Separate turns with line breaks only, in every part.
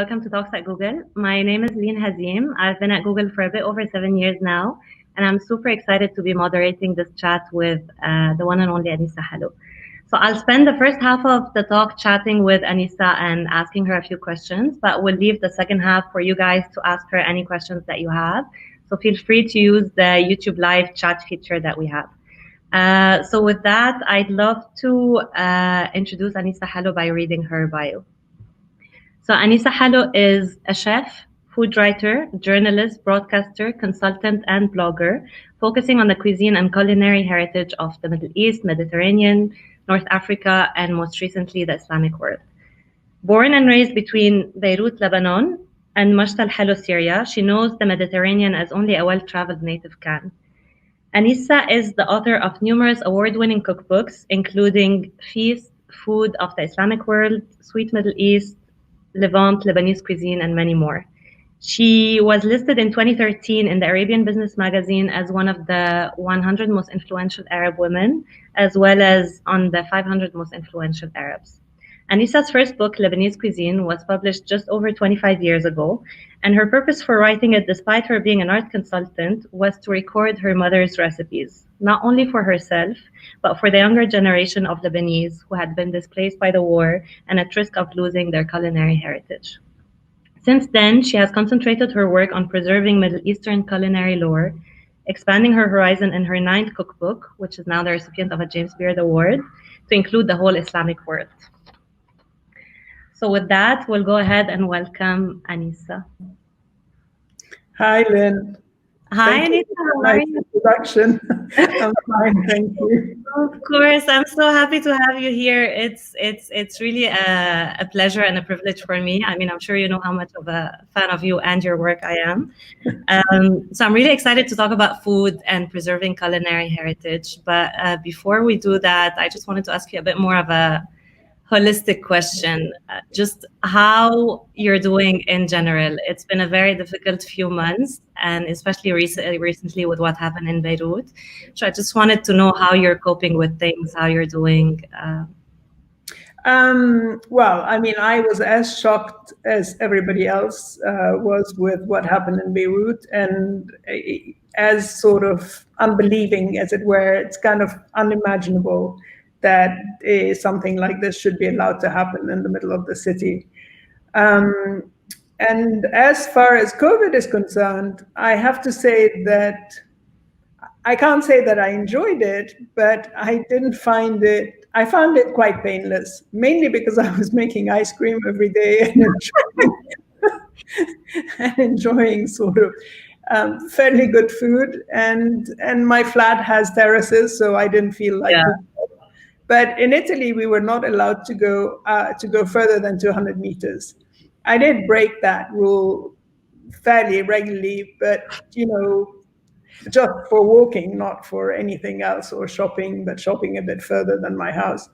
welcome to Talks at Google. My name is Lynn Hazim. I've been at Google for a bit over 7 years now, and I'm super excited to be moderating this chat with the one and only Anissa Helou. So I'll spend the first half of the talk chatting with Anissa and asking her a few questions, but we'll leave the second half for you guys to ask her any questions that you have. So feel free to use the YouTube live chat feature that we have. So with that, I'd love to introduce Anissa Helou by reading her bio. So Anissa Helou is a chef, food writer, journalist, broadcaster, consultant, and blogger, focusing on the cuisine and culinary heritage of the Middle East, Mediterranean, North Africa, and most recently, the Islamic world. Born and raised between Beirut, Lebanon, and Mashta, el-Helou, Syria, she knows the Mediterranean as only a well-traveled native can. Anissa is the author of numerous award-winning cookbooks, including Feast, Food of the Islamic World, Sweet Middle East, Levant, Lebanese Cuisine, and many more. She was listed in 2013 in the Arabian Business Magazine as one of the 100 most influential Arab women, as well as on the 500 most influential Arabs. Anissa's first book, Lebanese Cuisine, was published just over 25 years ago, and her purpose for writing it, despite her being an art consultant, was to record her mother's recipes, not only for herself, but for the younger generation of Lebanese who had been displaced by the war and at risk of losing their culinary heritage. Since then, she has concentrated her work on preserving Middle Eastern culinary lore, expanding her horizon in her 9th cookbook, which is now the recipient of a James Beard Award, to include the whole Islamic world. So with that, we'll go ahead and welcome Anissa.
Hi, Lynn.
Hi, Anissa. How are you?
Introduction. I'm fine, thank you.
Of course, I'm so happy to have you here. It's really a pleasure and a privilege for me. I mean, I'm sure you know how much of a fan of you and your work I am. So I'm really excited to talk about food and preserving culinary heritage. But before we do that, I just wanted to ask you a bit more of a holistic question, just how you're doing in general. It's been a very difficult few months, and especially recently with what happened in Beirut. So I just wanted to know how you're coping with things, how you're doing.
Well, I mean, I was as shocked as everybody else was with what happened in Beirut, and as sort of unbelieving, as it were. It's kind of unimaginable that something like this should be allowed to happen in the middle of the city. And as far as COVID is concerned, I have to say that I can't say that I enjoyed it, but I found it quite painless, mainly because I was making ice cream every day and enjoying sort of fairly good food. And my flat has terraces, so I didn't feel like it. But in Italy, we were not allowed to go further than 200 meters. I did break that rule fairly regularly, but just for walking, not for anything else, or shopping, but shopping a bit further than my house.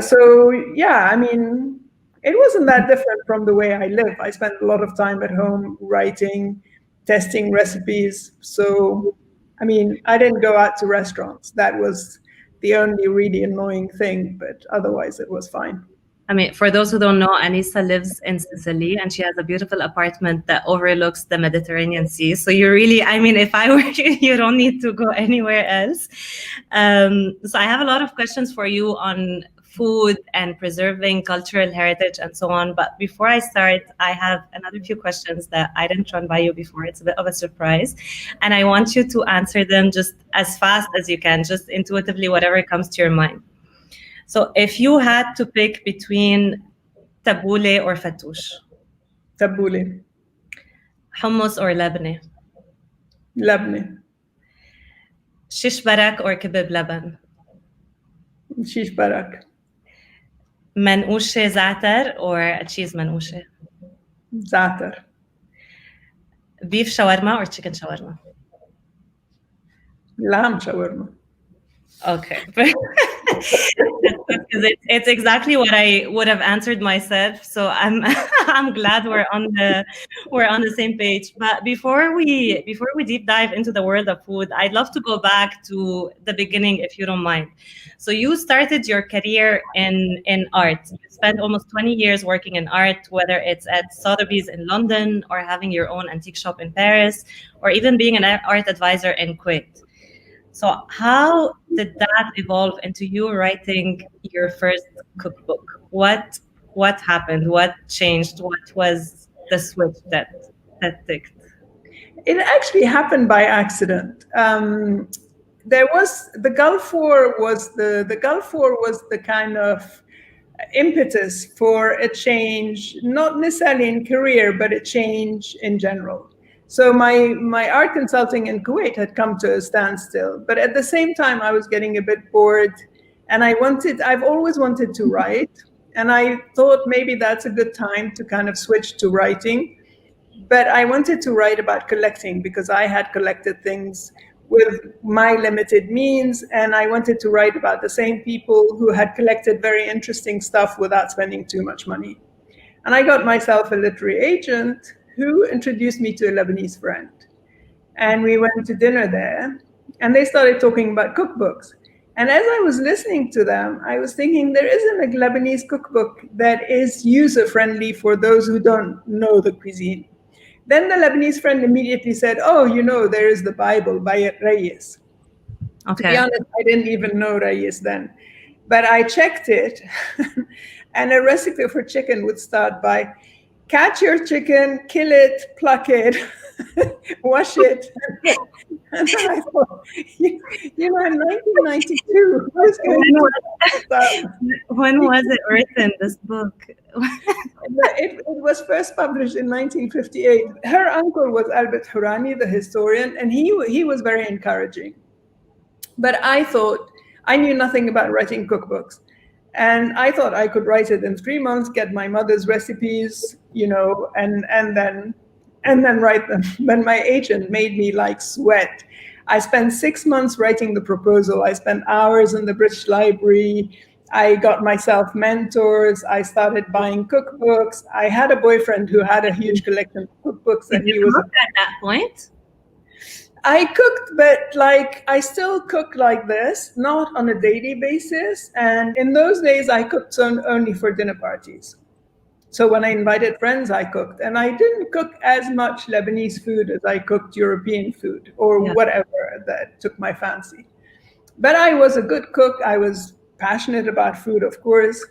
So yeah, I mean, it wasn't that different from the way I live. I spent a lot of time at home writing, testing recipes. So, I mean, I didn't go out to restaurants. That was the only really annoying thing, but otherwise it was fine.
I mean, for those who don't know, Anissa lives in Sicily, and she has a beautiful apartment that overlooks the Mediterranean Sea. So you really, I mean, if I were you, you don't need to go anywhere else. So I have a lot of questions for you on food and preserving cultural heritage and so on. But before I start, I have another few questions that I didn't run by you before. It's a bit of a surprise. And I want you to answer them just as fast as you can, just intuitively, whatever comes to your mind. So if you had to pick between tabbouleh or fattoush?
Tabbouleh.
Hummus or labneh?
Labneh.
Shish barak or kebab laban?
Shish barak.
Manouche za'atar or cheese manouche?
Za'atar.
Beef shawarma or chicken shawarma?
Lamb shawarma.
Okay. because it's exactly what I would have answered myself. So I'm I'm glad we're on the same page. But before we deep dive into the world of food, I'd love to go back to the beginning, if you don't mind. So you started your career in art. You spent almost 20 years working in art, whether it's at Sotheby's in London or having your own antique shop in Paris, or even being an art advisor in Kuwait. So how did that evolve into you writing your first cookbook? What happened? What changed? What was the switch that ticked?
It actually happened by accident. There was the Gulf War was the Gulf War was the kind of impetus for a change, not necessarily in career, but a change in general. So my art consulting in Kuwait had come to a standstill, but at the same time I was getting a bit bored, and I've always wanted to write, and I thought maybe that's a good time to kind of switch to writing. But I wanted to write about collecting because I had collected things with my limited means, and I wanted to write about the same people who had collected very interesting stuff without spending too much money. And I got myself a literary agent who introduced me to a Lebanese friend. And we went to dinner there, and they started talking about cookbooks. And as I was listening to them, I was thinking there isn't a Lebanese cookbook that is user-friendly for those who don't know the cuisine. Then the Lebanese friend immediately said, oh, there is the Bible by Reyes. Okay. To be honest, I didn't even know Reyes then. But I checked it, and a recipe for chicken would start by, catch your chicken, kill it, pluck it, wash it. And then I thought, in 1992,
when was it written, this book?
It was first published in 1958. Her uncle was Albert Hourani, the historian, and he was very encouraging. But I thought, I knew nothing about writing cookbooks. And I thought I could write it in 3 months, get my mother's recipes, and then write them. But my agent made me sweat. I spent 6 months writing the proposal. I spent hours in the British Library. I got myself mentors. I started buying cookbooks. I had a boyfriend who had a huge collection of cookbooks.
Did you cook at that point?
I cooked, but I still cook like this, not on a daily basis. And in those days, I cooked only for dinner parties. So when I invited friends, I cooked. And I didn't cook as much Lebanese food as I cooked European food or whatever that took my fancy. But I was a good cook. I was passionate about food, of course.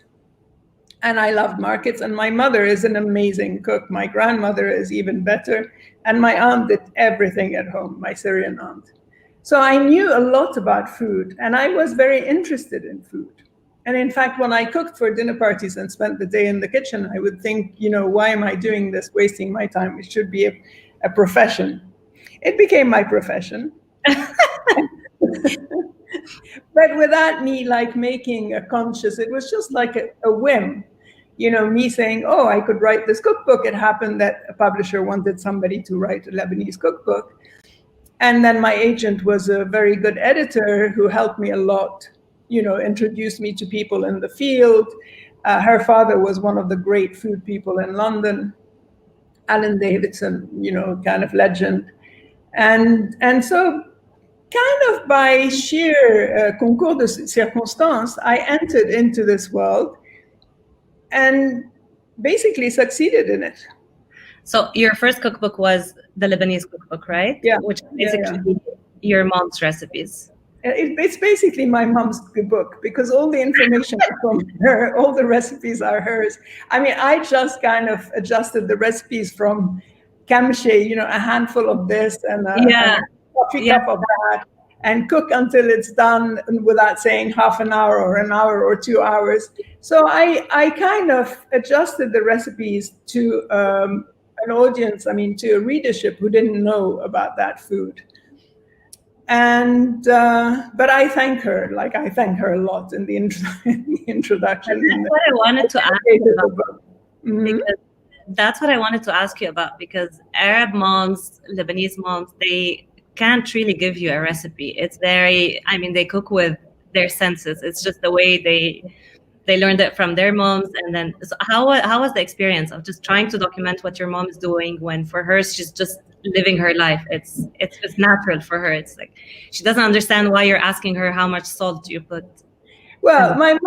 And I loved markets. And my mother is an amazing cook. My grandmother is even better. And my aunt did everything at home, my Syrian aunt. So I knew a lot about food. And I was very interested in food. And in fact, when I cooked for dinner parties and spent the day in the kitchen, I would think, why am I doing this, wasting my time? It should be a profession. It became my profession. But without me making a conscious, it was just like a whim. Me saying, oh, I could write this cookbook. It happened that a publisher wanted somebody to write a Lebanese cookbook. And then my agent was a very good editor who helped me a lot, introduced me to people in the field. Her father was one of the great food people in London, Alan Davidson, kind of legend. And so kind of by sheer concours de circonstances, I entered into this world and basically succeeded in it.
So your first cookbook was the Lebanese cookbook, right?
Yeah.
Which is basically your mom's recipes.
It's basically my mom's book because all the information from her, all the recipes are hers. I mean, I just kind of adjusted the recipes from kamshe, a handful of this and a coffee cup of that, and cook until it's done without saying half an hour or an hour or 2 hours. So I kind of adjusted the recipes to an audience, to a readership who didn't know about that food. And but I thank her, I thank her a lot in the introduction.
That's what I wanted to ask you about. Because that's what I wanted to ask you about, because Arab moms, Lebanese moms, they can't really give you a recipe. It's very, they cook with their senses. It's just the way they learned it from their moms. And then, so how was the experience of just trying to document what your mom is doing when for her she's just living her life? It's just natural for her. It's like she doesn't understand why you're asking her how much salt you put.
Well, my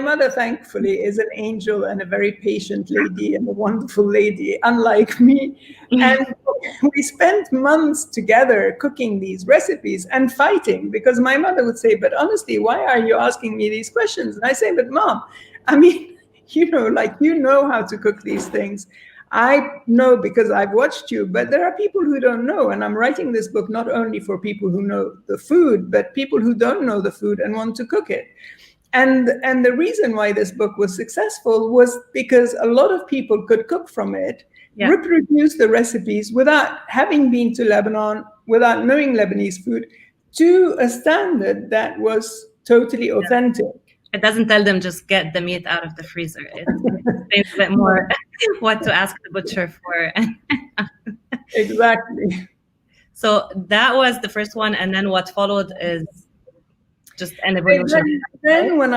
mother, thankfully, is an angel and a very patient lady and a wonderful lady, unlike me. And we spent months together cooking these recipes and fighting, because my mother would say, but honestly, why are you asking me these questions? And I say, but Mom, you know how to cook these things. I know because I've watched you, but there are people who don't know. And I'm writing this book not only for people who know the food, but people who don't know the food and want to cook it. And the reason why this book was successful was because a lot of people could cook from it, reproduce the recipes without having been to Lebanon, without knowing Lebanese food, to a standard that was totally authentic.
It doesn't tell them just get the meat out of the freezer. It explains a bit more what to ask the butcher for.
Exactly.
So that was the first one, and then what followed is just an evolution.
Then when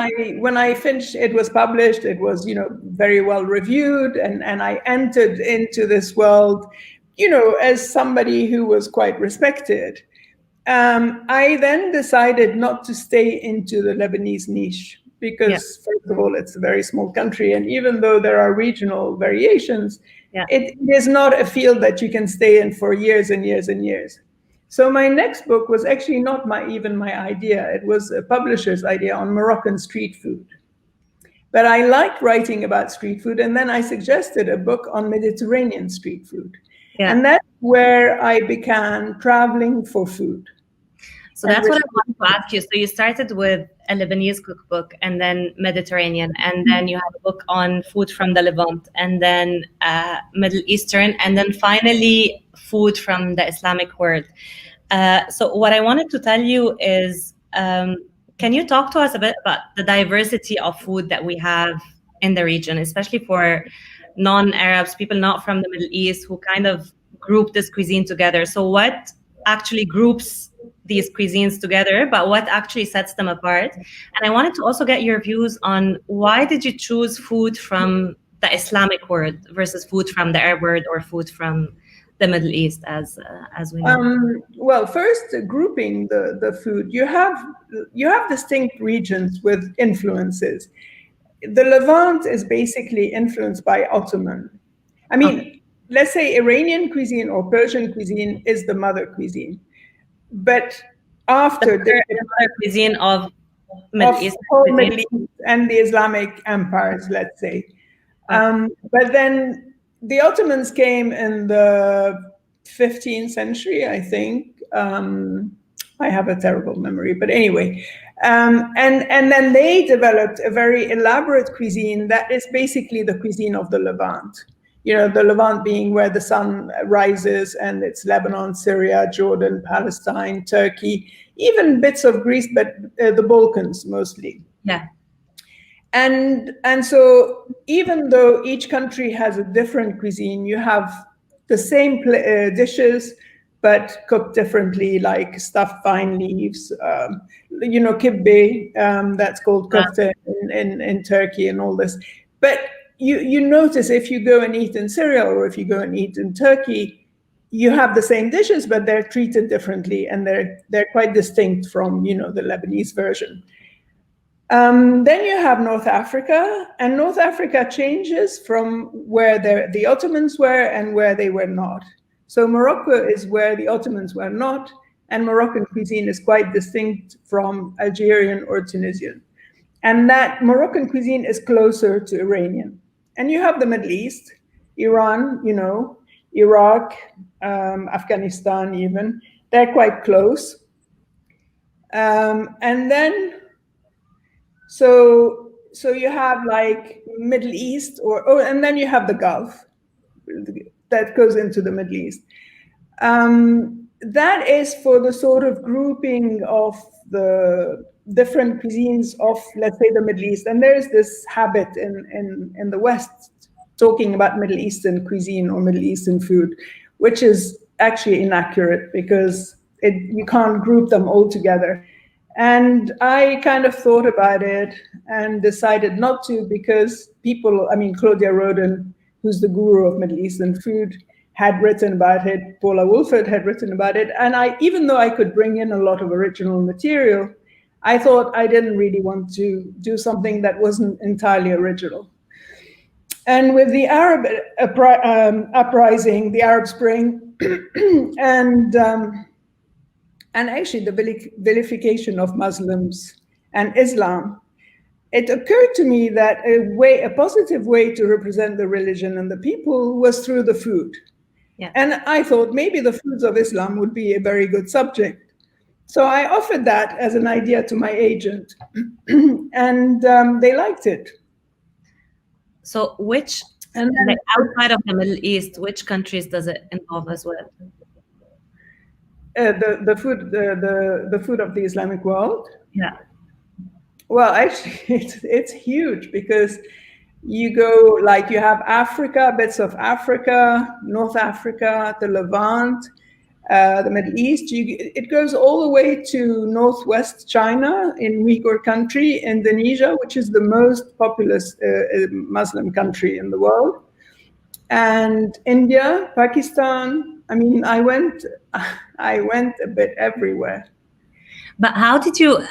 I finished, it was published. It was very well reviewed, and I entered into this world, as somebody who was quite respected. I then decided not to stay into the Lebanese niche because, first of all, it's a very small country. And even though there are regional variations, it is not a field that you can stay in for years and years and years. So my next book was actually not even my idea. It was a publisher's idea on Moroccan street food. But I liked writing about street food. And then I suggested a book on Mediterranean street food. Yeah. And that's where I began traveling for food.
So that's what I wanted to ask you. So you started with a Lebanese cookbook, and then Mediterranean, and then you had a book on food from the Levant, and then Middle Eastern, and then finally food from the Islamic world. So what I wanted to tell you is, can you talk to us a bit about the diversity of food that we have in the region, especially for non-Arabs, people not from the Middle East, who kind of group this cuisine together? So what actually groups these cuisines together, but what actually sets them apart? And I wanted to also get your views on why did you choose food from the Islamic world versus food from the Arab world or food from the Middle East, as we know?
Well, first, grouping the food, you have distinct regions with influences. The Levant is basically influenced by Ottoman. Let's say Iranian cuisine or Persian cuisine is the mother cuisine. But after
the mother cuisine of Middle East
and the Islamic empires, let's say. But then the Ottomans came in the 15th century, I think. I have a terrible memory, but anyway. And then they developed a very elaborate cuisine that is basically the cuisine of the Levant. The Levant being where the sun rises, and it's Lebanon, Syria, Jordan, Palestine, Turkey, even bits of Greece, but the Balkans mostly.
Yeah.
And so even though each country has a different cuisine, you have the same dishes, but cooked differently, like stuffed vine leaves, kibbe, that's called kofta in Turkey and all this. But you notice if you go and eat in Syria or if you go and eat in Turkey, you have the same dishes, but they're treated differently, and they're quite distinct from the Lebanese version. Then you have North Africa, and North Africa changes from where the Ottomans were and where they were not. So Morocco is where the Ottomans were not, and Moroccan cuisine is quite distinct from Algerian or Tunisian. And that Moroccan cuisine is closer to Iranian. And you have the Middle East, Iran, Iraq, Afghanistan even. They're quite close. And then, so you have like Middle East, and then you have the Gulf that goes into the Middle East. That is for the sort of grouping of the different cuisines of, let's say, the Middle East. And there's this habit in the West talking about Middle Eastern cuisine or Middle Eastern food, which is actually inaccurate because you can't group them all together. And I kind of thought about it and decided not to, because Claudia Roden, who's the guru of Middle Eastern food, had written about it. Paula Wolford had written about it. And even though I could bring in a lot of original material, I thought I didn't really want to do something that wasn't entirely original. And with the Arab uprising, the Arab Spring, and actually the vilification of Muslims and Islam, it occurred to me that a positive way to represent the religion and the people was through the food.
Yeah.
And I thought maybe the foods of Islam would be a very good subject. So I offered that as an idea to my agent, and they liked it.
So outside of the Middle East, which countries does it involve as well?
The food of the Islamic world?
Yeah.
Well, actually, it's huge, because you go, like, you have Africa, bits of Africa, North Africa, the Levant, the Middle East. It goes all the way to northwest China, in Uyghur country, Indonesia, which is the most populous Muslim country in the world, and India, Pakistan. I mean, I went a bit everywhere.
But how did you,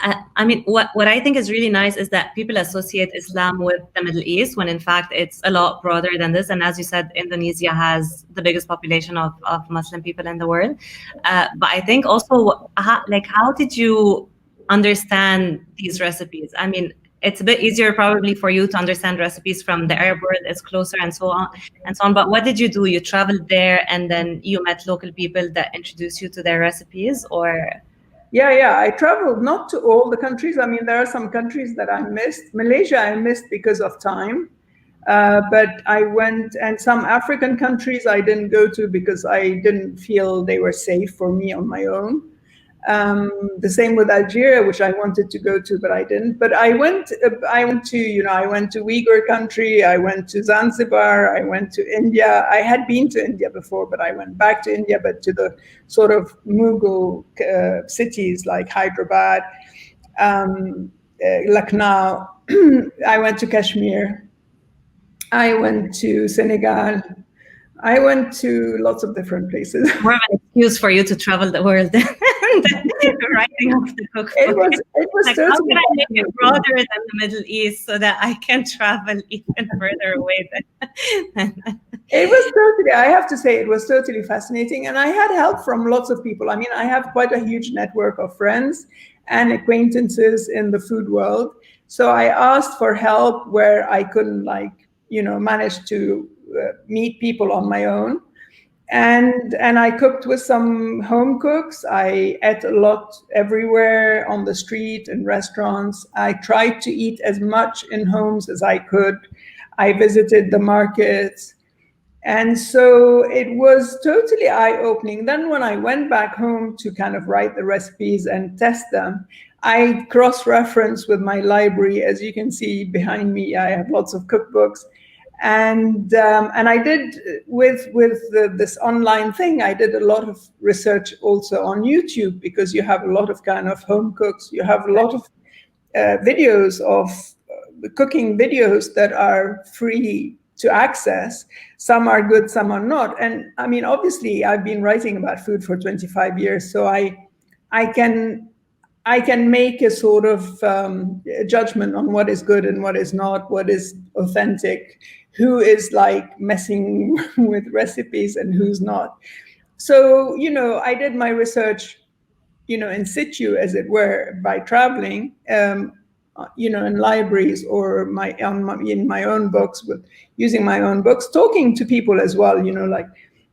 what I think is really nice is that people associate Islam with the Middle East, when in fact it's a lot broader than this. And as you said, Indonesia has the biggest population of Muslim people in the world. But I think also, how did you understand these recipes? I mean, it's a bit easier probably for you to understand recipes from the Arab world, it's closer and so on and so on. But what did you do? You traveled there and then you met local people that introduced you to their recipes, or?
Yeah, I traveled not to all the countries. I mean, there are some countries that I missed. Malaysia I missed because of time. But I went, and some African countries I didn't go to because I didn't feel they were safe for me on my own. The same with Algeria, which I wanted to go to, but I didn't. But I went to Uyghur country, I went to Zanzibar, I went to India. I had been to India before, but I went back to India, but to the sort of Mughal cities like Hyderabad, Lucknow. I went to Kashmir. I went to Senegal. I went to lots of different places.
More of an excuse for you to travel the world than writing off the cookbook.
It was
like, how can I make it broader than the Middle East so that I can travel even further away?
It was totally, I have to say, it was totally fascinating. And I had help from lots of people. I mean, I have quite a huge network of friends and acquaintances in the food world. So I asked for help where I couldn't, manage to meet people on my own, and I cooked with some home cooks. I ate a lot everywhere, on the street, in restaurants. I tried to eat as much in homes as I could. I visited the markets, and so it was totally eye-opening. Then when I went back home to kind of write the recipes and test them, I cross-referenced with my library. As you can see behind me, I have lots of cookbooks. And I did with this online thing, I did a lot of research also on YouTube, because you have a lot of kind of home cooks. You have a lot of videos of cooking videos that are free to access. Some are good, some are not. And I mean, obviously, I've been writing about food for 25 years, so I can make a sort of judgment on what is good and what is not, what is authentic, who is messing with recipes and who's not. So, I did my research, in situ, as it were, by traveling, in libraries or in my own books, using my own books, talking to people as well,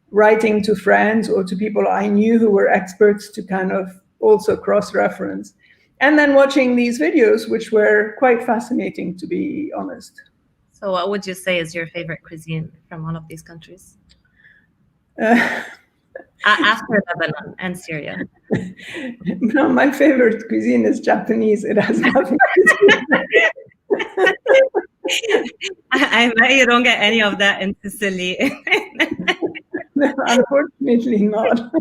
writing to friends or to people I knew who were experts to kind of also cross-reference, and then watching these videos, which were quite fascinating, to be honest.
So what would you say is your favorite cuisine from one of these countries? After Lebanon and Syria.
No, my favorite cuisine is Japanese. It has nothing to do.
I bet you don't get any of that in Sicily.
No, unfortunately not.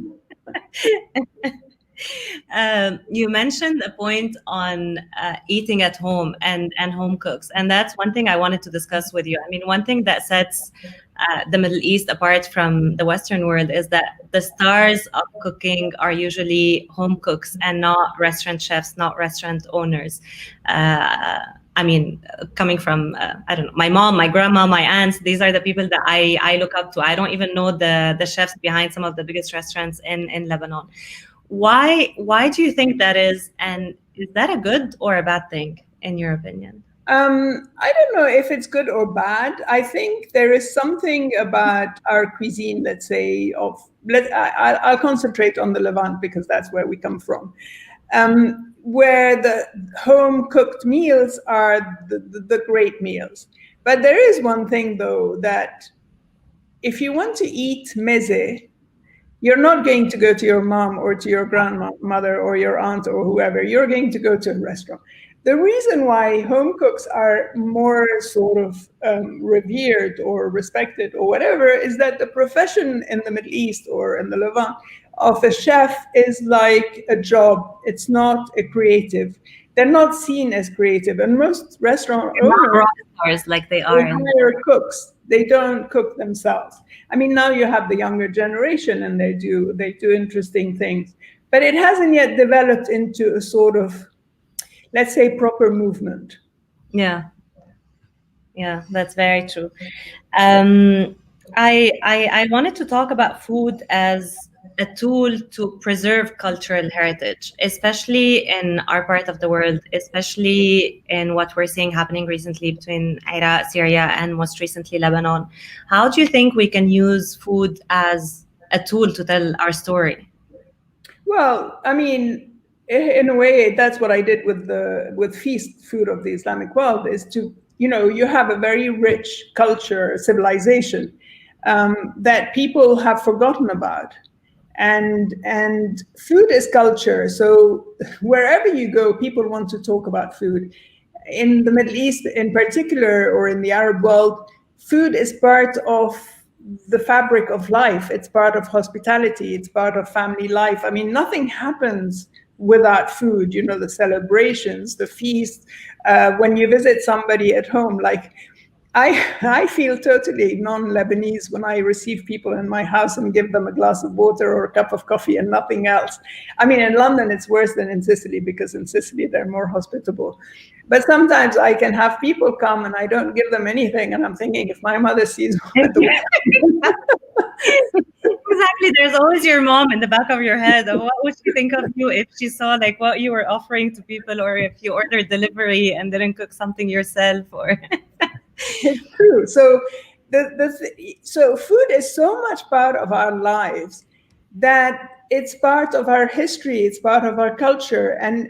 You mentioned a point on eating at home and home cooks, and that's one thing I wanted to discuss with you. I mean, one thing that sets the Middle East apart from the Western world is that the stars of cooking are usually home cooks and not restaurant chefs, not restaurant owners. I mean, coming from, I don't know, my mom, my grandma, my aunts, these are the people that I look up to. I don't even know the chefs behind some of the biggest restaurants in Lebanon. Why do you think that is? And is that a good or a bad thing, in your opinion?
I don't know if it's good or bad. I think there is something about our cuisine, let's say, I'll concentrate on the Levant because that's where we come from, where the home cooked meals are the great meals. But there is one thing, though, that if you want to eat meze, you're not going to go to your mom or to your grandmother or your aunt or whoever. You're going to go to a restaurant. The reason why home cooks are more sort of revered or respected or whatever is that the profession in the Middle East or in the Levant of a chef is like a job. It's not a creative. They're not seen as creative. And most restaurant owners,
rock stars like they are.
Hire cooks. They don't cook themselves. I mean, now you have the younger generation and they do interesting things, but it hasn't yet developed into a sort of, let's say, proper movement.
Yeah, that's very true. I wanted to talk about food as a tool to preserve cultural heritage, especially in our part of the world, especially in what we're seeing happening recently between Iraq, Syria, and most recently Lebanon. How do you think we can use food as a tool to tell our story?
Well, I mean, in a way, that's what I did with feast food of the Islamic world, is to, you have a very rich culture, civilization that people have forgotten about. And food is culture. So wherever you go, people want to talk about food. In the Middle East in particular, or in the Arab world, food is part of the fabric of life. It's part of hospitality. It's part of family life. I mean, nothing happens without food. The celebrations, the feast, when you visit somebody at home, like I feel totally non-Lebanese when I receive people in my house and give them a glass of water or a cup of coffee and nothing else. I mean, in London, it's worse than in Sicily, because in Sicily, they're more hospitable. But sometimes I can have people come and I don't give them anything. And I'm thinking, if my mother sees
Exactly. There's always your mom in the back of your head. What would she think of you if she saw like what you were offering to people, or if you ordered delivery and didn't cook something yourself, or...
It's true. So so food is so much part of our lives that it's part of our history, it's part of our culture, and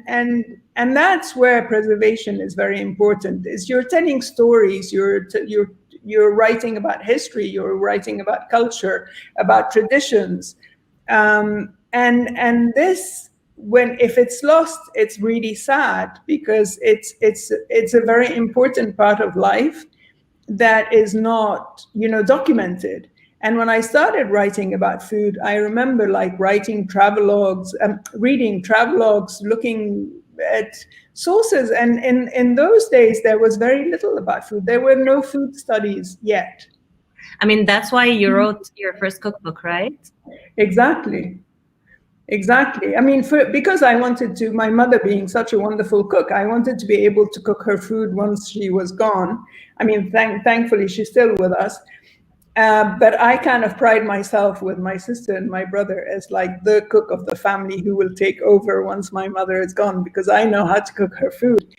that's where preservation is very important. Is you're telling stories, you're writing about history, you're writing about culture, about traditions, and this, if it's lost, it's really sad, because it's a very important part of life that is not, documented. And when I started writing about food, I remember like writing travelogues, reading travelogues, looking at sources. And in those days, there was very little about food. There were no food studies yet.
I mean, that's why you wrote your first cookbook, right?
Exactly. I mean, because I wanted to, my mother being such a wonderful cook, I wanted to be able to cook her food once she was gone. I mean, thankfully, she's still with us. But I kind of pride myself with my sister and my brother as like the cook of the family who will take over once my mother is gone, because I know how to cook her food.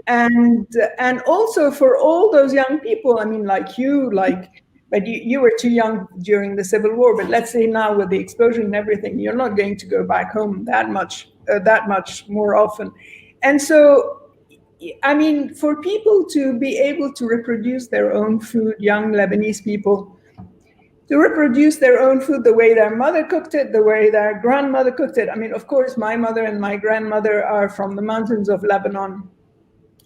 And also for all those young people, I mean, like you, but you were too young during the Civil War. But let's say now with the explosion and everything, you're not going to go back home that much more often. And so, I mean, for people to be able to reproduce their own food, young Lebanese people, to reproduce their own food the way their mother cooked it, the way their grandmother cooked it. I mean, of course, my mother and my grandmother are from the mountains of Lebanon,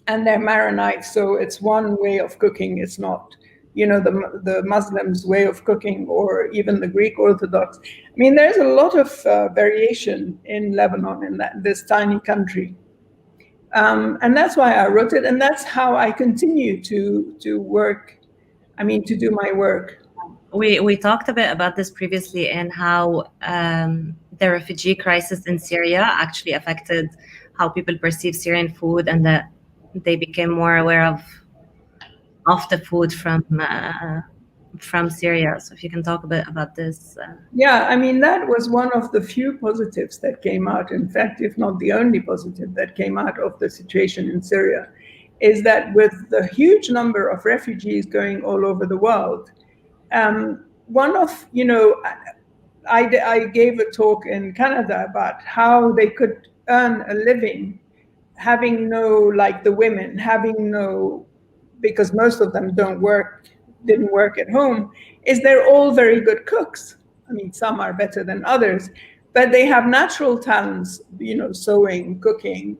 and they're Maronites, so it's one way of cooking. It's not, the Muslims' way of cooking, or even the Greek Orthodox. I mean, there's a lot of variation in Lebanon, in this tiny country. And that's why I wrote it, and that's how I continue to work, to do my work.
We talked a bit about this previously, and how the refugee crisis in Syria actually affected how people perceive Syrian food, and that they became more aware of the food from Syria. So if you can talk a bit about this.
Yeah, I mean, that was one of the few positives that came out. In fact, if not the only positive that came out of the situation in Syria, is that with the huge number of refugees going all over the world, I gave a talk in Canada about how they could earn a living having the women, because most of them didn't work at home, is they're all very good cooks. I mean, some are better than others, but they have natural talents, sewing, cooking,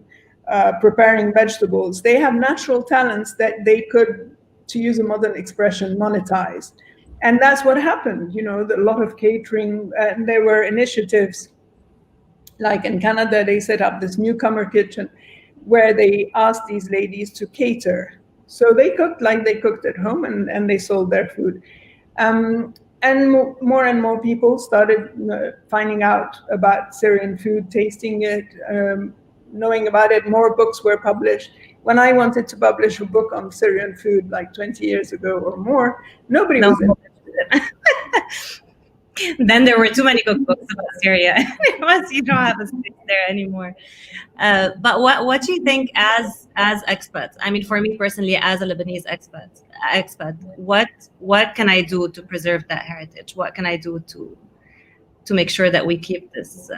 preparing vegetables. They have natural talents that they could, to use a modern expression, monetize. And that's what happened, a lot of catering, and there were initiatives, like in Canada, they set up this newcomer kitchen where they asked these ladies to cater. So they cooked like they cooked at home, and they sold their food. And more and more people started finding out about Syrian food, tasting it, knowing about it. More books were published. When I wanted to publish a book on Syrian food like 20 years ago or more, nobody was interested in it.
Then there were too many cookbooks about Syria. You don't have a space there anymore. But what do you think as experts? I mean, for me personally, as a Lebanese expert, what can I do to preserve that heritage? What can I do to make sure that we keep this?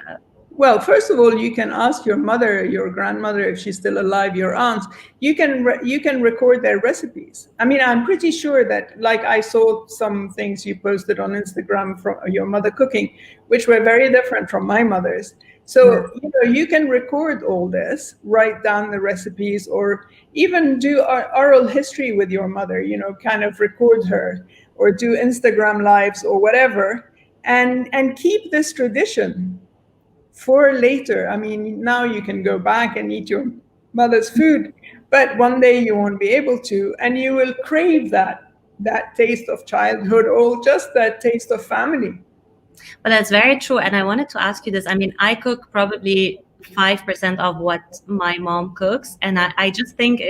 Well, first of all, you can ask your mother, your grandmother, if she's still alive, your aunts. You can record their recipes. I mean, I'm pretty sure that, like, I saw some things you posted on Instagram from your mother cooking, which were very different from my mother's. So, you can record all this, write down the recipes, or even do oral history with your mother, kind of record her, or do Instagram lives or whatever, and keep this tradition for later. I mean, now you can go back and eat your mother's food, but one day you won't be able to, and you will crave that taste of childhood, or just that taste of family.
Well, that's very true. And I wanted to ask you this. I mean, I cook probably 5% of what my mom cooks. And I just think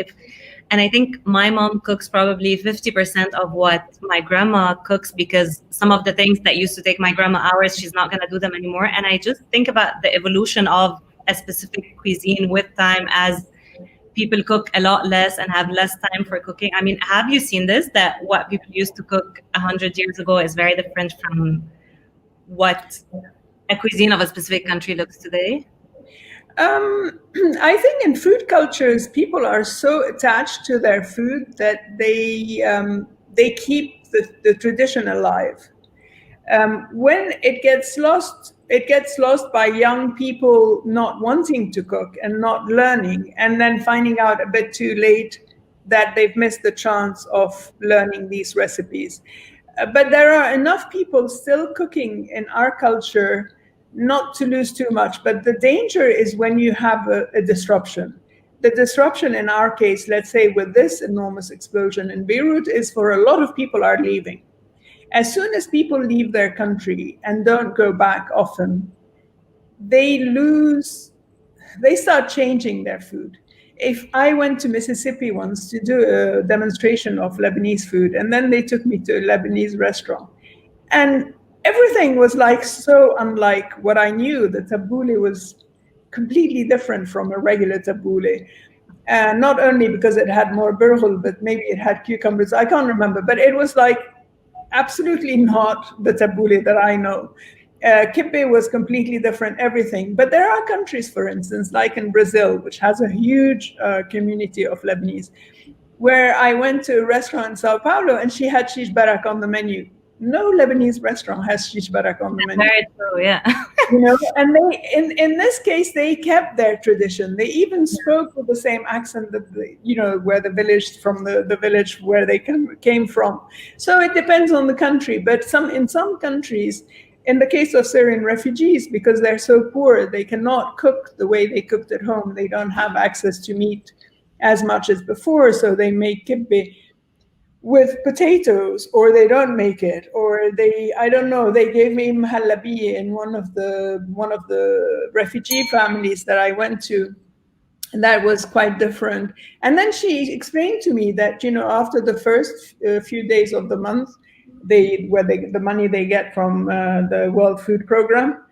I think my mom cooks probably 50% of what my grandma cooks, because some of the things that used to take my grandma hours, she's not going to do them anymore. And I just think about the evolution of a specific cuisine with time, as people cook a lot less and have less time for cooking. I mean, have you seen this, that what people used to cook 100 years ago is very different from what a cuisine of a specific country looks today?
I think in food cultures, people are so attached to their food that they keep the tradition alive. When it gets lost by young people not wanting to cook and not learning, and then finding out a bit too late that they've missed the chance of learning these recipes. But there are enough people still cooking in our culture not to lose too much. But the danger is when you have a disruption. The disruption in our case, let's say with this enormous explosion in Beirut, is for a lot of people are leaving. As soon as people leave their country and don't go back often, they start changing their food. If I went to Mississippi once to do a demonstration of Lebanese food, and then they took me to a Lebanese restaurant, and everything was like so unlike what I knew. The tabbouleh was completely different from a regular tabbouleh. Not only because it had more burghul, but maybe it had cucumbers. I can't remember, but it was like absolutely not the tabbouleh that I know. Kibbeh was completely different, everything. But there are countries, for instance, like in Brazil, which has a huge community of Lebanese, where I went to a restaurant in Sao Paulo and she had shish barak on the menu. No Lebanese restaurant has shish barak on the menu.
Very true, yeah.
And they, in this case, they kept their tradition. They even spoke with the same accent that where the village from the village where they came from. So it depends on the country. But in some countries, in the case of Syrian refugees, because they're so poor, they cannot cook the way they cooked at home. They don't have access to meat as much as before, so they make kibbeh with potatoes, or they don't make it, or I don't know, they gave me mahalabi in one of the refugee families that I went to, and that was quite different. And then she explained to me that after the first few days of the month, the money they get from the World Food Program,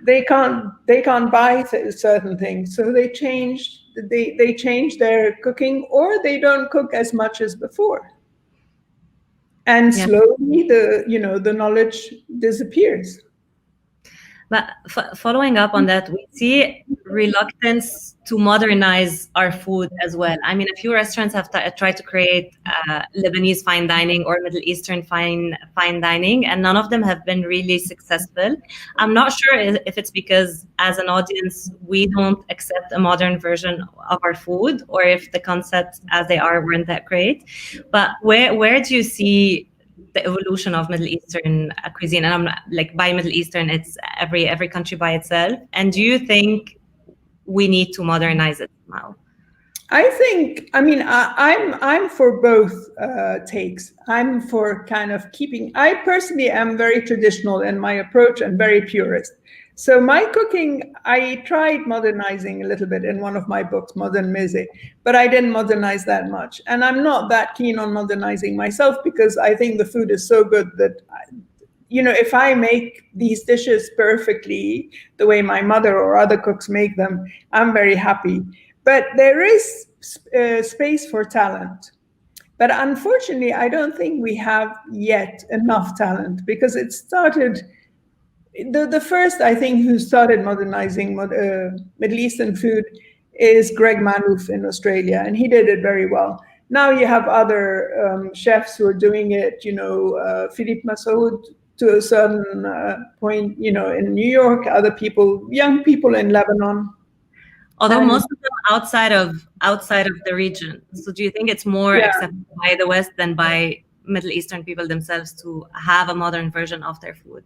they can't buy certain things, so they change their cooking, or they don't cook as much as before. And slowly the knowledge disappears.
But following up on that, we see reluctance to modernize our food as well. I mean, a few restaurants have tried to create Lebanese fine dining or Middle Eastern fine dining, and none of them have been really successful. I'm not sure if it's because, as an audience, we don't accept a modern version of our food, or if the concepts as they are weren't that great. But where do you see the evolution of Middle Eastern cuisine? And I'm not, like, by Middle Eastern, it's every country by itself. And do you think we need to modernize it now?
I'm for both takes. I'm for kind of keeping. I personally am very traditional in my approach and very purist. So my cooking, I tried modernizing a little bit in one of my books, Modernizing, but I didn't modernize that much. And I'm not that keen on modernizing myself, because I think the food is so good that, if I make these dishes perfectly the way my mother or other cooks make them, I'm very happy. But there is space for talent. But unfortunately, I don't think we have yet enough talent, because it started... The first, I think, who started modernizing Middle Eastern food is Greg Malouf in Australia, and he did it very well. Now you have other chefs who are doing it, Philippe Massoud to a certain point, in New York, other people, young people in Lebanon.
Although most of them outside of the region. So do you think it's more accepted by the West than by Middle Eastern people themselves to have a modern version of their food?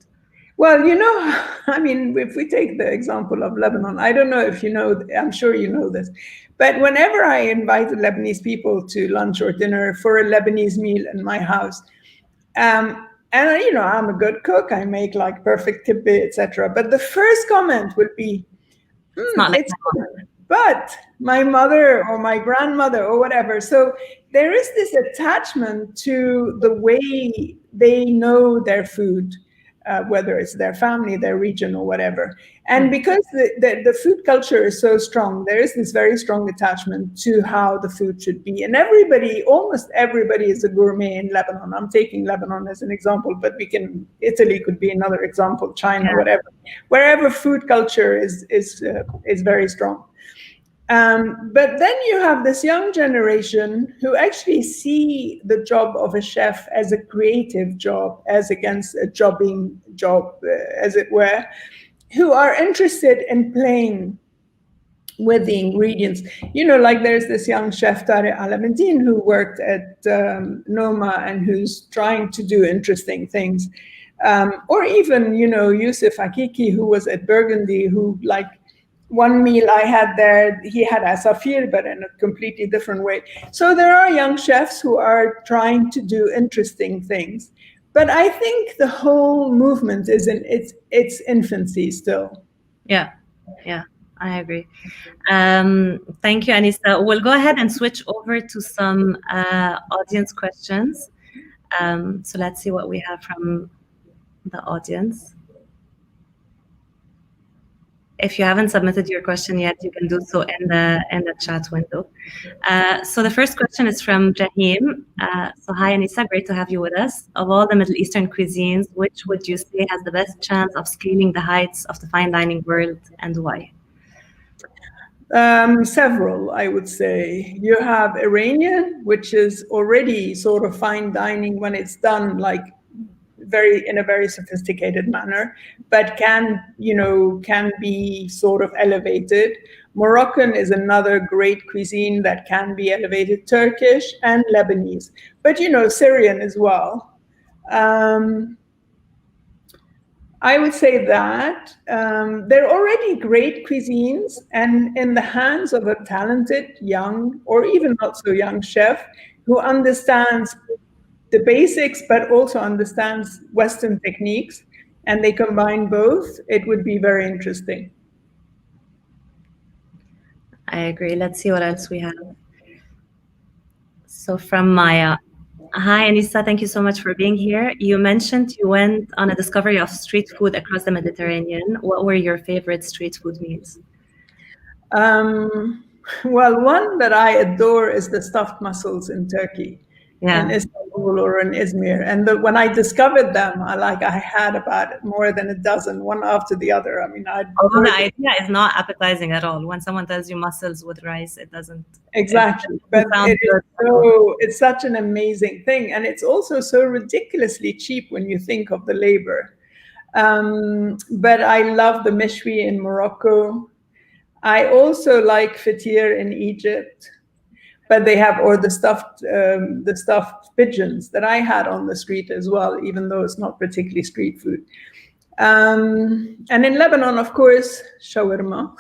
Well, if we take the example of Lebanon, I don't know if you know, I'm sure you know this, but whenever I invite Lebanese people to lunch or dinner for a Lebanese meal in my house, and I'm a good cook, I make like perfect kibbeh, etc. But the first comment would be, it's good, but my mother or my grandmother or whatever. So there is this attachment to the way they know their food. Whether it's their family, their region, or whatever. And because the food culture is so strong, there is this very strong attachment to how the food should be. And almost everybody is a gourmet in Lebanon. I'm taking Lebanon as an example, but Italy could be another example, China, whatever. Wherever food culture is very strong. But then you have this young generation who actually see the job of a chef as a creative job, as against a jobbing job, as it were, who are interested in playing with the ingredients. Like there's this young chef, Tarek Alameddin, who worked at Noma and who's trying to do interesting things. Or even, Yusuf Hakiki, who was at Burgundy, who one meal I had there, he had asafir, but in a completely different way. So there are young chefs who are trying to do interesting things. But I think the whole movement is in its infancy still.
Yeah, I agree. Thank you, Anissa. We'll go ahead and switch over to some audience questions. So let's see what we have from the audience. If you haven't submitted your question yet, you can do so in the chat window. So the first question is from Jahim. So hi, Anissa, great to have you with us. Of all the Middle Eastern cuisines, which would you say has the best chance of scaling the heights of the fine dining world, and why?
Several, I would say. You have Iranian, which is already sort of fine dining when it's done like in a very sophisticated manner, but can be sort of elevated. Moroccan is another great cuisine that can be elevated, Turkish and Lebanese, but Syrian as well. I would say that they're already great cuisines, and in the hands of a talented young or even not so young chef who understands the basics but also understands Western techniques, and they combine both, it would be very interesting.
I agree. Let's see what else we have. So from Maya. Hi, Anissa. Thank you so much for being here. You mentioned you went on a discovery of street food across the Mediterranean. What were your favorite street food meals?
Well, one that I adore is the stuffed mussels in Turkey, in Istanbul or in Izmir. And when I discovered them, I had about more than a dozen, one after the other. I mean,
the idea is not appetizing at all. When someone tells you mussels with rice, it doesn't.
Exactly. But it's such an amazing thing. And it's also so ridiculously cheap when you think of the labor. But I love the meshwi in Morocco. I also like fatir in Egypt, but they have, or the stuffed pigeons that I had on the street as well, even though it's not particularly street food. And in Lebanon, of course, shawarma.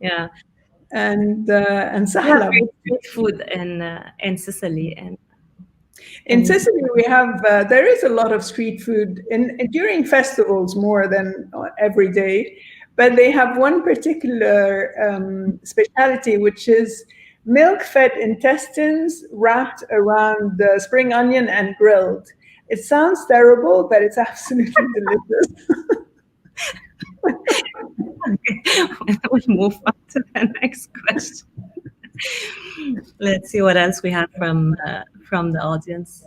Yeah.
And sahla.
Street food in Sicily.
In Sicily, we have there is a lot of street food during festivals more than every day. But they have one particular specialty, which is milk-fed intestines wrapped around the spring onion and grilled. It sounds terrible, but it's absolutely delicious.
We'll move on to the next question. Let's see what else we have from the audience.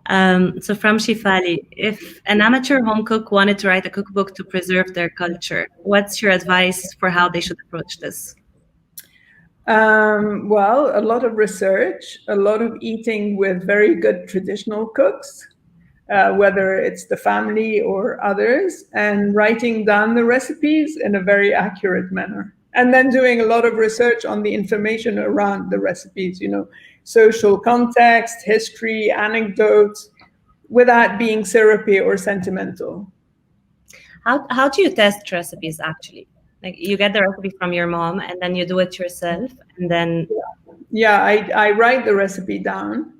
So from Shifali, if an amateur home cook wanted to write a cookbook to preserve their culture, what's your advice for how they should approach this?
Well, a lot of research, a lot of eating with very good traditional cooks, whether it's the family or others, and writing down the recipes in a very accurate manner. And then doing a lot of research on the information around the recipes, social context, history, anecdotes, without being syrupy or sentimental.
How do you test recipes actually? Like you get the recipe from your mom and then you do it yourself and then...
Yeah, I write the recipe down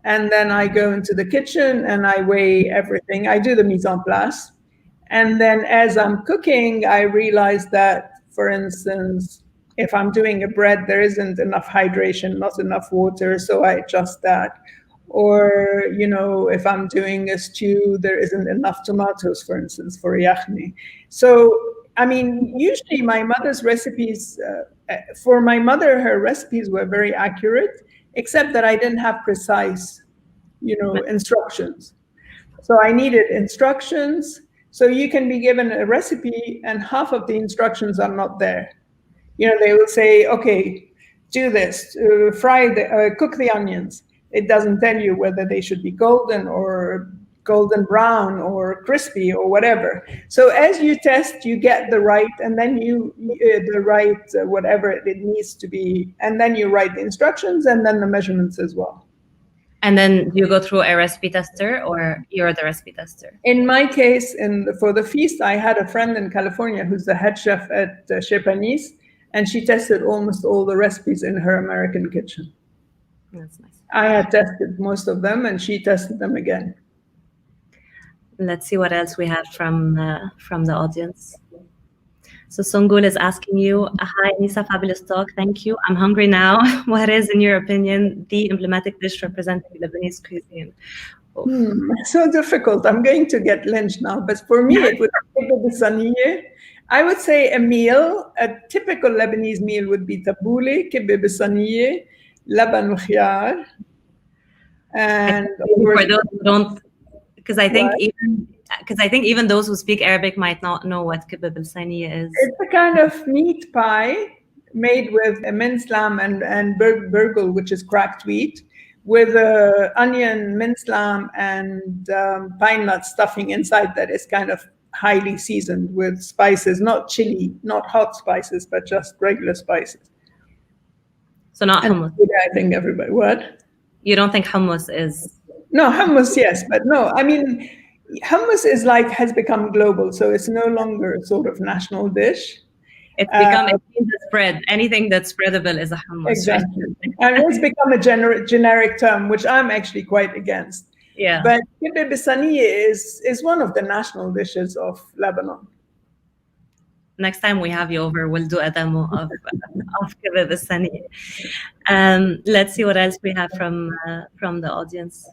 and then I go into the kitchen and I weigh everything. I do the mise en place. And then as I'm cooking, I realize that, for instance, if I'm doing a bread, there isn't enough hydration, not enough water, so I adjust that. Or, if I'm doing a stew, there isn't enough tomatoes, for instance, for yakhni. So, I mean, usually my mother's recipes, for my mother, her recipes were very accurate, except that I didn't have precise, instructions. So I needed instructions. So you can be given a recipe and half of the instructions are not there. They will say, okay, do this, cook the onions. It doesn't tell you whether they should be golden or golden brown or crispy or whatever. So as you test, you get the right, and then whatever it needs to be. And then you write the instructions and then the measurements as well.
And then you go through a recipe tester or you're the recipe tester?
In my case, for the feast, I had a friend in California who's the head chef at Chez Panisse, and she tested almost all the recipes in her American kitchen.
That's nice.
I had tested most of them and she tested them again.
Let's see what else we have from the audience. So Songul is asking you, hi Anissa, fabulous talk, thank you. I'm hungry now. What is, in your opinion, the emblematic dish representing Lebanese cuisine?
So difficult. I'm going to get lynched now, but for me, it would be I would say a typical Lebanese meal would be tabouleh, kibbeh bisaniye, laban khiyar. And
for those who don't, because I think even those who speak Arabic might not know what kibbeh bisaniye is.
It's a kind of meat pie made with minced lamb and burgle, which is cracked wheat, with onion, minced lamb, and pine nut stuffing inside that is kind of highly seasoned with spices, not chili, not hot spices, but just regular spices.
So not hummus.
I think everybody, what?
You don't think hummus is?
No, hummus, yes, but no. I mean, hummus is like, has become global, so it's no longer a sort of national dish.
It's become a spread. Anything that's spreadable is a hummus.
Exactly. Right? And it's become a generic term, which I'm actually quite against.
Yeah.
But kibbe bisaniye is one of the national dishes of Lebanon.
Next time we have you over, we'll do a demo of kibbe bisaniye. Let's see what else we have from the audience.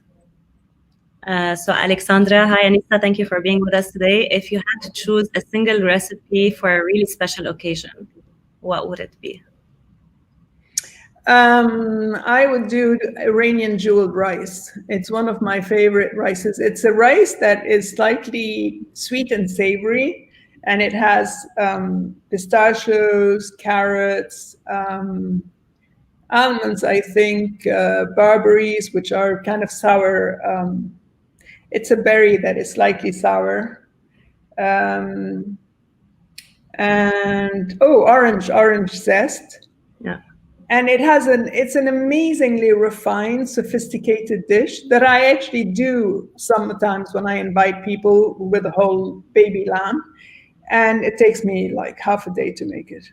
So Alexandra, hi Anissa, thank you for being with us today. If you had to choose a single recipe for a really special occasion, what would it be?
I would do Iranian jeweled rice. It's one of my favorite rices. It's a rice that is slightly sweet and savory, and it has pistachios, carrots, almonds, I think, barberries, which are kind of sour. It's a berry that is slightly sour. And orange zest.
Yeah.
And it's an amazingly refined, sophisticated dish that I actually do sometimes when I invite people with a whole baby lamb. And it takes me like half a day to make it.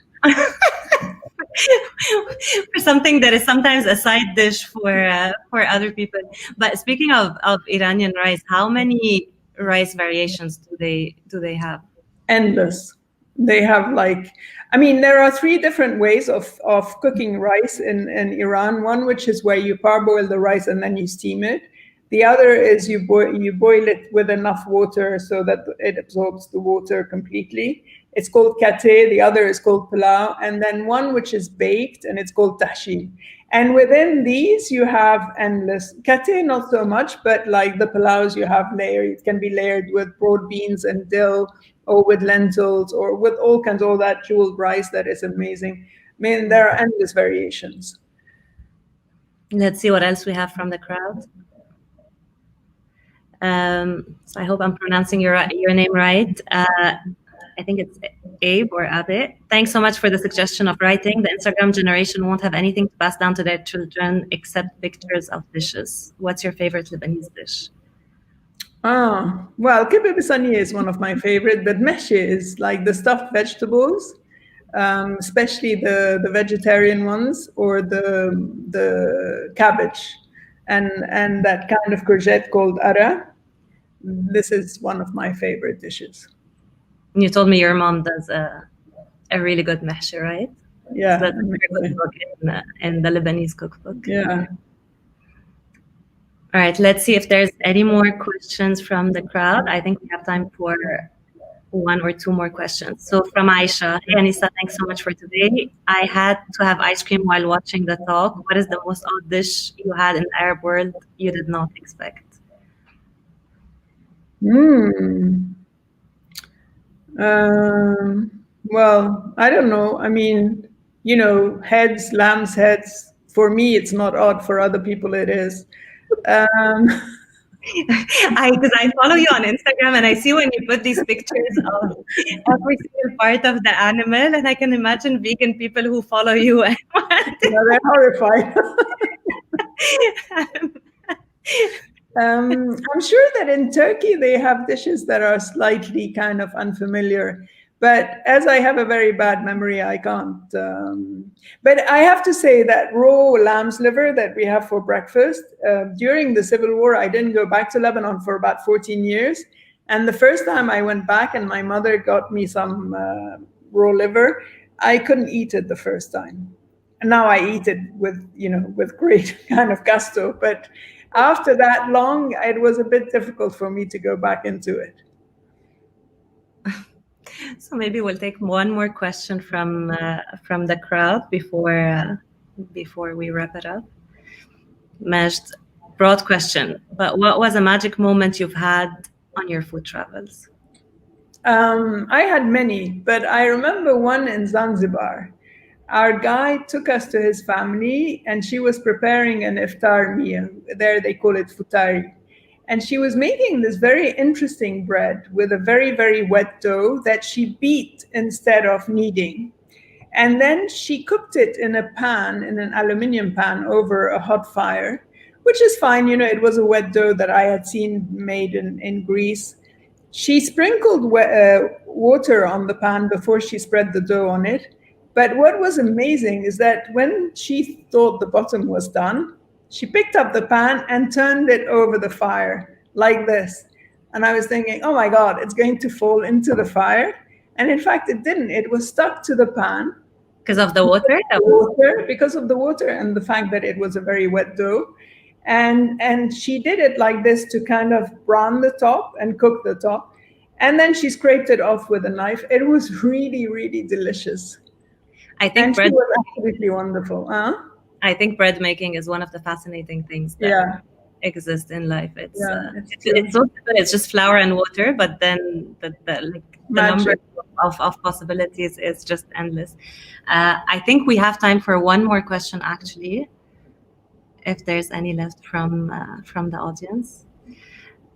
For something that is sometimes a side dish for other people. But speaking of Iranian rice, how many rice variations do they have?
Endless. They have there are 3 different ways of cooking rice in Iran. One, which is where you parboil the rice and then you steam it. The other is you boil it with enough water so that it absorbs the water completely. It's called kate. The other is called pilau. And then one which is baked, and it's called tahshin. And within these, you have endless. Kate, not so much, but like the pilaus, you have layered. It can be layered with broad beans and dill, or with lentils, or with all kinds of that jeweled rice that is amazing. I mean, there are endless variations.
Let's see what else we have from the crowd. So I hope I'm pronouncing your name right. I think it's Abe or Abe. Thanks so much for the suggestion of writing. The Instagram generation won't have anything to pass down to their children except pictures of dishes. What's your favorite Lebanese dish?
Well, kibbe bisaniye is one of my favorite, but meshi is like the stuffed vegetables, especially the vegetarian ones, or the cabbage, and that kind of courgette called ara. This is one of my favorite dishes.
You told me your mom does a really good mahshi, right?
Yeah.
So that's a very good book in the Lebanese cookbook.
Yeah.
All right, let's see if there's any more questions from the crowd. I think we have time for 1 or 2 more questions. So from Aisha, hey Anissa, thanks so much for today. I had to have ice cream while watching the talk. What is the most odd dish you had in the Arab world you did not expect?
Well, I don't know. I mean, lamb's heads. For me, it's not odd. For other people, it is.
Because I follow you on Instagram, and I see when you put these pictures of every single part of the animal, and I can imagine vegan people who follow you.
They're horrified. I'm sure that in Turkey they have dishes that are slightly kind of unfamiliar, but as I have a very bad memory, I can't. But I have to say that raw lamb's liver that we have for breakfast, during the Civil War, I didn't go back to Lebanon for about 14 years. And the first time I went back and my mother got me some raw liver, I couldn't eat it the first time. And now I eat it with great kind of gusto. But after that long, it was a bit difficult for me to go back into it.
So maybe we'll take 1 more question from the crowd before we wrap it up. Majd, broad question, but what was a magic moment you've had on your food travels?
I had many, but I remember one in Zanzibar. our guide took us to his family, and she was preparing an iftar meal. There they call it futari. And she was making this very interesting bread with a very, very wet dough that she beat instead of kneading. And then she cooked it in a pan, in an aluminum pan over a hot fire, which is fine. You know, it was a wet dough that I had seen made in Greece. She sprinkled water on the pan before she spread the dough on it. But what was amazing is that when she thought the bottom was done, she picked up the pan and turned it over the fire like this. And I was thinking, oh my God, it's going to fall into the fire. And in fact, it didn't. It was stuck to the pan.
Because of the water?
Because of the water and the fact that it was a very wet dough. And she did it like this to kind of brown the top and cook the top. And then she scraped it off with a knife. It was really, really delicious.
I think
bread was absolutely wonderful.
I think bread making is one of the fascinating things that exist in life. It's so good. It's just flour and water, but then the number of possibilities is just endless. I think we have time for one more question, actually, if there's any left from the audience.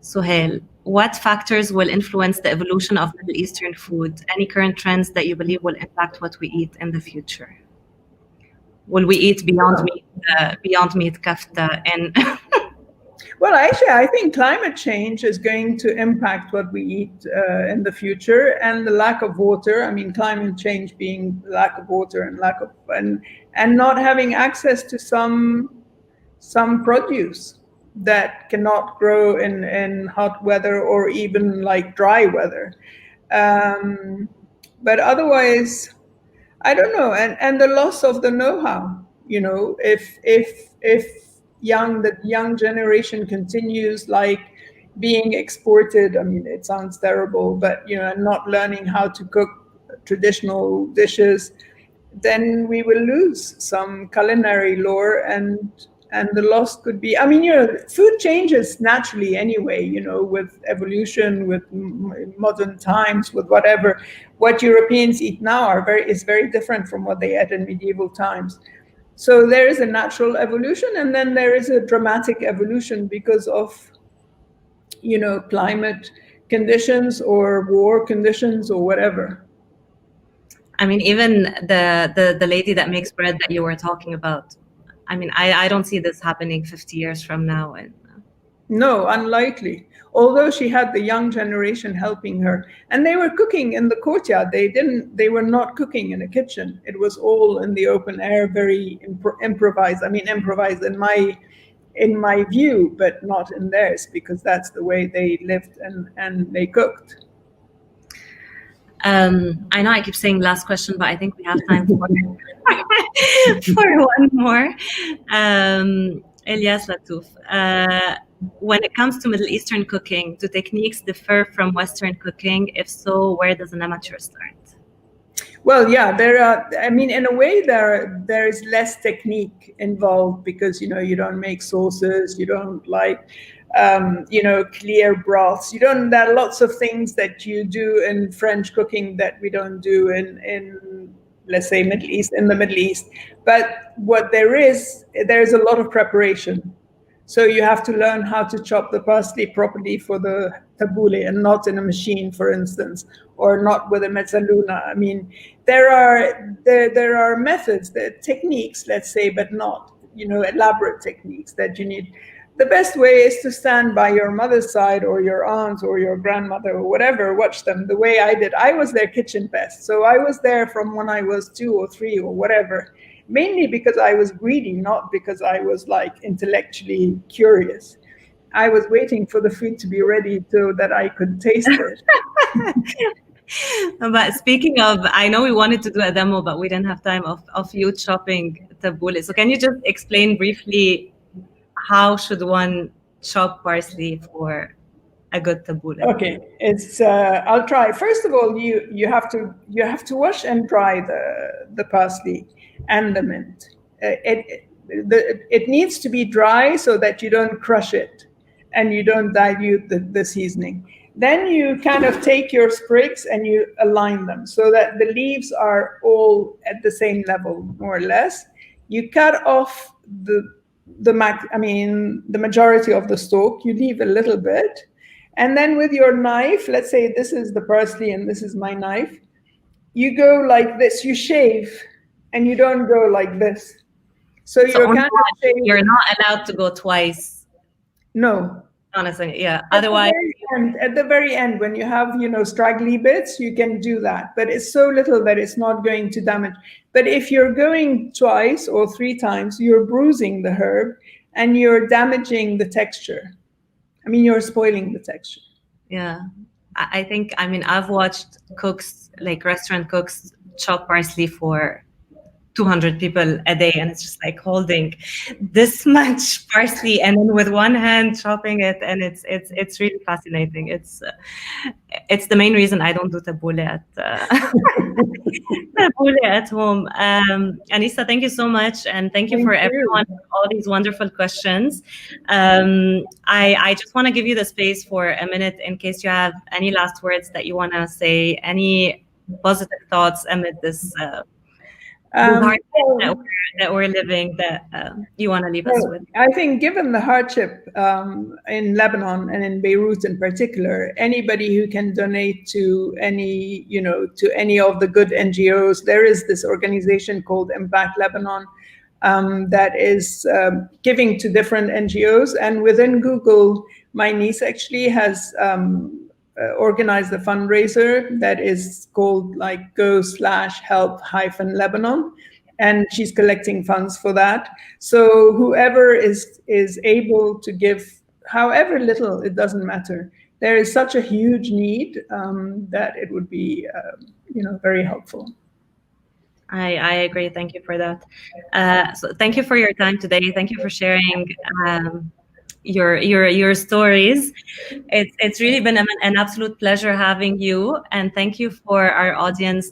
Suhail, what factors will influence the evolution of Middle Eastern food? Any current trends that you believe will impact what we eat in the future? Will we eat beyond meat kafta? And
well, actually, I think climate change is going to impact what we eat in the future, and the lack of water. I mean, climate change being lack of water and not having access to some produce that cannot grow in hot weather or even like dry weather. But otherwise, I don't know. And the loss of the know-how, you know, if the young generation continues like being exported, I mean, it sounds terrible, but, you know, not learning how to cook traditional dishes, then we will lose some culinary lore, and the loss could be, I mean, you know, food changes naturally anyway, you know, with evolution, with modern times, with whatever. What Europeans eat now is very different from what they ate in medieval times. So there is a natural evolution, and then there is a dramatic evolution because of, you know, climate conditions or war conditions or whatever.
I mean, even the lady that makes bread that you were talking about, I mean, I don't see this happening 50 years from now.
No, unlikely. Although she had the young generation helping her, and they were cooking in the courtyard. They were not cooking in a kitchen. It was all in the open air, very improvised. I mean, improvised in my view, but not in theirs, because that's the way they lived and they cooked.
I know I keep saying last question, but I think we have time for one more. Elias Latouf, when it comes to Middle Eastern cooking, do techniques differ from Western cooking? If so, where does an amateur start?
Well, yeah, there are. I mean, in a way, there is less technique involved because, you know, you don't make sauces, you don't like, you know, clear broths. You don't. There are lots of things that you do in French cooking that we don't do in let's say in the Middle East. But what there's a lot of preparation. So you have to learn how to chop the parsley properly for the tabbouleh, and not in a machine, for instance, or not with a mezzaluna. I mean, there are methods, there are techniques, let's say, but not, you know, elaborate techniques that you need. The best way is to stand by your mother's side or your aunt or your grandmother or whatever, watch them the way I did. I was their kitchen pest. So I was there from when I was 2 or 3 or whatever, mainly because I was greedy, not because I was like intellectually curious. I was waiting for the food to be ready so that I could taste it.
But speaking of, I know we wanted to do a demo, but we didn't have time of you chopping tabbouleh. So can you just explain briefly how should one chop parsley for a good tabbouleh?
Okay, it's I'll try. First of all, you have to wash and dry the parsley and the mint. It needs to be dry so that you don't crush it and you don't dilute the seasoning. Then you kind of take your sprigs and you align them so that the leaves are all at the same level, more or less. You cut off the majority of the stalk. You leave a little bit, and then with your knife, let's say this is the parsley and this is my knife, you go like this. You shave, and you don't go like this. So you're kind of shaving.
You're not allowed to go twice.
No.
Honestly, yeah. Otherwise,
at the very end, when you have, straggly bits, you can do that. But it's so little that it's not going to damage. But if you're going twice or 3 times, you're bruising the herb and you're damaging the texture. I mean, you're spoiling the texture.
Yeah. I think, I've watched cooks, like restaurant cooks, chop parsley for 200 people a day, and it's just like holding this much parsley and then with one hand chopping it, and it's really fascinating. It's the main reason I don't do tabbouleh at home. Anissa, thank you so much, and thank you for everyone for all these wonderful questions. I just want to give you the space for a minute in case you have any last words that you want to say, any positive thoughts amid this hardship that we're living, that you want to leave us with.
I think given the hardship in Lebanon and in Beirut in particular, anybody who can donate to any of the good NGOs, there is this organization called Impact Lebanon that is giving to different NGOs. And within Google, my niece actually has organized a fundraiser that is called like go/help-Lebanon, and she's collecting funds for that. So whoever is able to give, however little, it doesn't matter. There is such a huge need that it would be very helpful.
I agree. Thank you for that. So thank you for your time today. Thank you for sharing your stories. It's really been an absolute pleasure having you, and thank you for our audience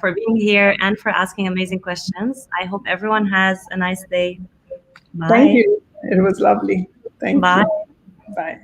for being here and for asking amazing questions. I hope everyone has a nice day. Bye.
Thank you. It was lovely. Thank you.
Bye.
Bye.